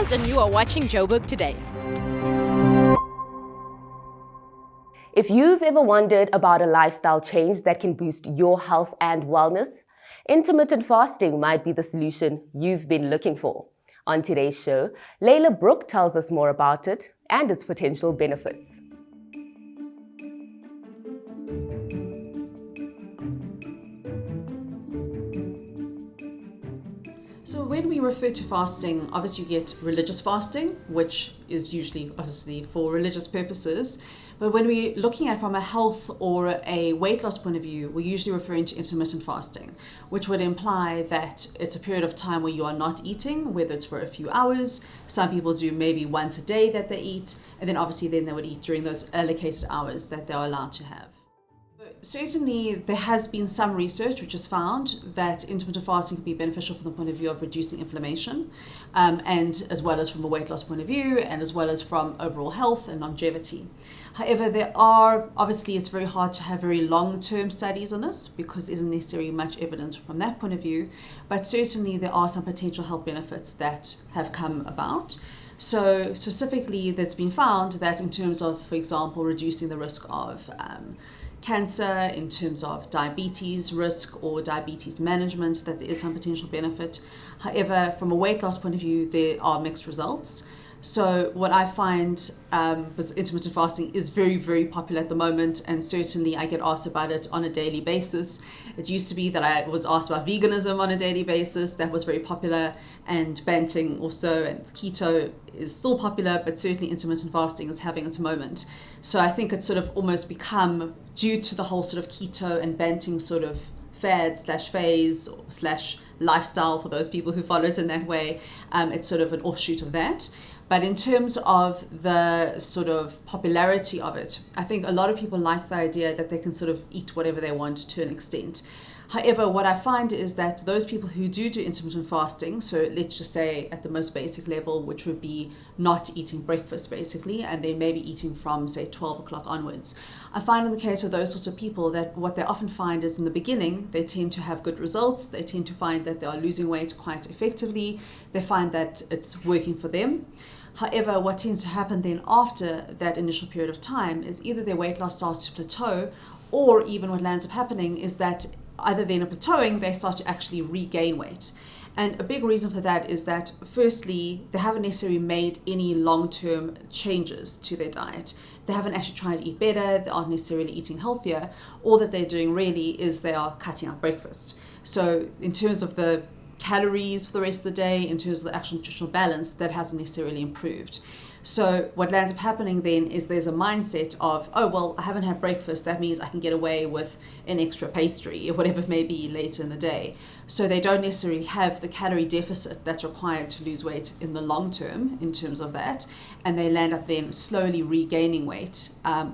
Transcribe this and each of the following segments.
Jones, and you are watching Joburg Today. If you've ever wondered about a lifestyle change that can boost your health and wellness, intermittent fasting might be the solution you've been looking for. On today's show, Layla Brooke tells us more about it and its potential benefits. So when we refer to fasting, obviously you get religious fasting, which is usually obviously for religious purposes. But when we're looking at from a health or a weight loss point of view, we're usually referring to intermittent fasting, which would imply that it's a period of time where you are not eating, whether it's for a few hours. Some people do maybe once a day that they eat, and then obviously then they would eat during those allocated hours that they're allowed to have. Certainly, there has been some research which has found that intermittent fasting can be beneficial from the point of view of reducing inflammation, and as well as from a weight loss point of view, and as well as from overall health and longevity. However, it's very hard to have very long-term studies on this because there isn't necessarily much evidence from that point of view, but certainly there are some potential health benefits that have come about. So specifically, that's been found that in terms of, for example, reducing the risk of cancer, in terms of diabetes risk or diabetes management, that there is some potential benefit. However, from a weight loss point of view, there are mixed results. So what I find was intermittent fasting is very, very popular at the moment, and certainly I get asked about it on a daily basis. It used to be that I was asked about veganism on a daily basis. That was very popular, and banting also, and keto is still popular, but certainly intermittent fasting is having its moment. So I think it's sort of almost become, due to the whole sort of keto and banting sort of fad / phase / lifestyle for those people who follow it in that way, it's sort of an offshoot of that. But in terms of the sort of popularity of it, I think a lot of people like the idea that they can sort of eat whatever they want to an extent. However, what I find is that those people who do intermittent fasting, so let's just say at the most basic level, which would be not eating breakfast basically, and then maybe eating from say 12 o'clock onwards, I find in the case of those sorts of people that what they often find is in the beginning, they tend to have good results. They tend to find that they are losing weight quite effectively. They find that it's working for them. However, what tends to happen then after that initial period of time is either their weight loss starts to plateau, or even what ends up happening is that either then in plateauing, they start to actually regain weight. And a big reason for that is that, firstly, they haven't necessarily made any long-term changes to their diet. They haven't actually tried to eat better, they aren't necessarily eating healthier. All that they're doing really is they are cutting out breakfast. So in terms of the calories for the rest of the day, in terms of the actual nutritional balance, that hasn't necessarily improved. So what ends up happening then is there's a mindset of, oh, well, I haven't had breakfast, that means I can get away with an extra pastry or whatever it may be later in the day. So they don't necessarily have the calorie deficit that's required to lose weight in the long term in terms of that, and they land up then slowly regaining weight,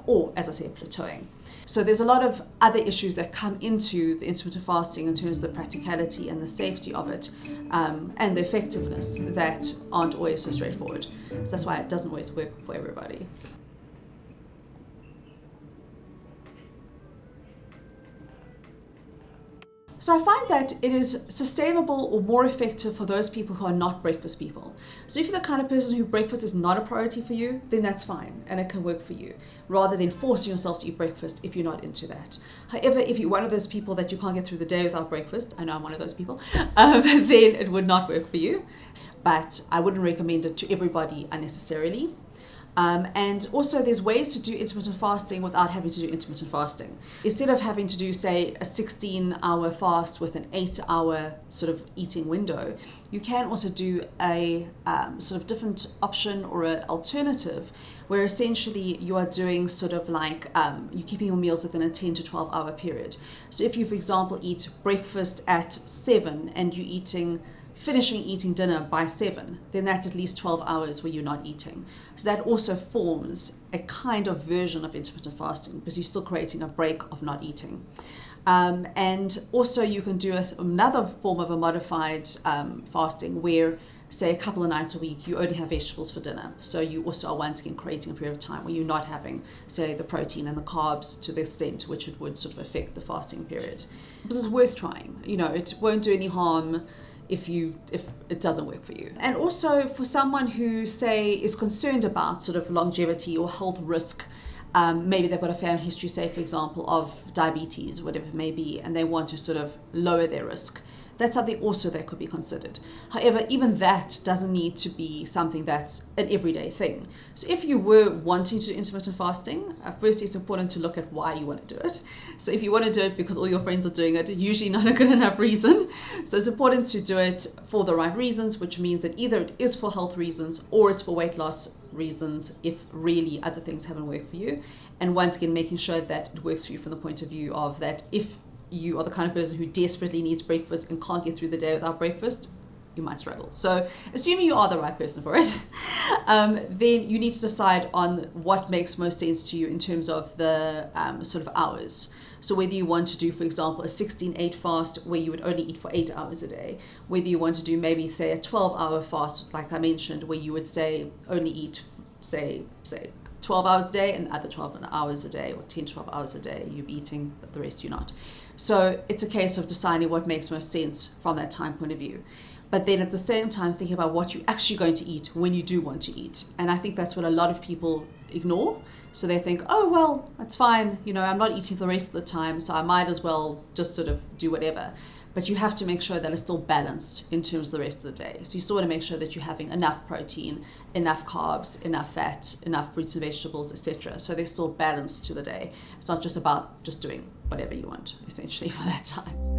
or as I say, plateauing. So there's a lot of other issues that come into the intermittent fasting in terms of the practicality and the safety of it, and the effectiveness that aren't always so straightforward. So that's why it doesn't always work for everybody. So I find that it is sustainable or more effective for those people who are not breakfast people. So if you're the kind of person who breakfast is not a priority for you, then that's fine and it can work for you, rather than forcing yourself to eat breakfast if you're not into that. However, if you're one of those people that you can't get through the day without breakfast, I know I'm one of those people, then it would not work for you. But I wouldn't recommend it to everybody unnecessarily. And also there's ways to do intermittent fasting without having to do intermittent fasting. Instead of having to do, say, a 16-hour fast with an 8-hour sort of eating window, you can also do a sort of different option or an alternative where essentially you are doing sort of like, you're keeping your meals within a 10 to 12 hour period. So if you, for example, eat breakfast at 7 and you're finishing eating dinner by 7, then that's at least 12 hours where you're not eating. So that also forms a kind of version of intermittent fasting because you're still creating a break of not eating. And also you can do another form of a modified fasting where, say, a couple of nights a week, you only have vegetables for dinner. So you also are once again creating a period of time where you're not having, say, the protein and the carbs to the extent to which it would sort of affect the fasting period. This is worth trying. You know, it won't do any harm. if it doesn't work for you. And also for someone who, say, is concerned about sort of longevity or health risk, maybe they've got a family history, say, for example, of diabetes, whatever it may be, and they want to sort of lower their risk. That's something also that could be considered. However, even that doesn't need to be something that's an everyday thing. So if you were wanting to do intermittent fasting, firstly, it's important to look at why you want to do it. So if you want to do it because all your friends are doing it, usually not a good enough reason. So it's important to do it for the right reasons, which means that either it is for health reasons or it's for weight loss reasons if really other things haven't worked for you. And once again, making sure that it works for you from the point of view of that if you are the kind of person who desperately needs breakfast and can't get through the day without breakfast, you might struggle. So assuming you are the right person for it, then you need to decide on what makes most sense to you in terms of the sort of hours. So whether you want to do, for example, a 16-8 fast where you would only eat for 8 hours a day, whether you want to do maybe, say, a 12-hour fast, like I mentioned, where you would say only eat, say 12 hours a day and other 12 hours a day, or 10, 12 hours a day, you're eating, the rest you're not. So it's a case of deciding what makes most sense from that time point of view. But then at the same time, thinking about what you're actually going to eat when you do want to eat. And I think that's what a lot of people ignore. So they think, oh, well, that's fine. I'm not eating for the rest of the time, so I might as well just sort of do whatever. But you have to make sure that it's still balanced in terms of the rest of the day. So you still want to make sure that you're having enough protein, enough carbs, enough fat, enough fruits and vegetables, etc. So they're still balanced to the day. It's not just about just doing whatever you want, essentially, for that time.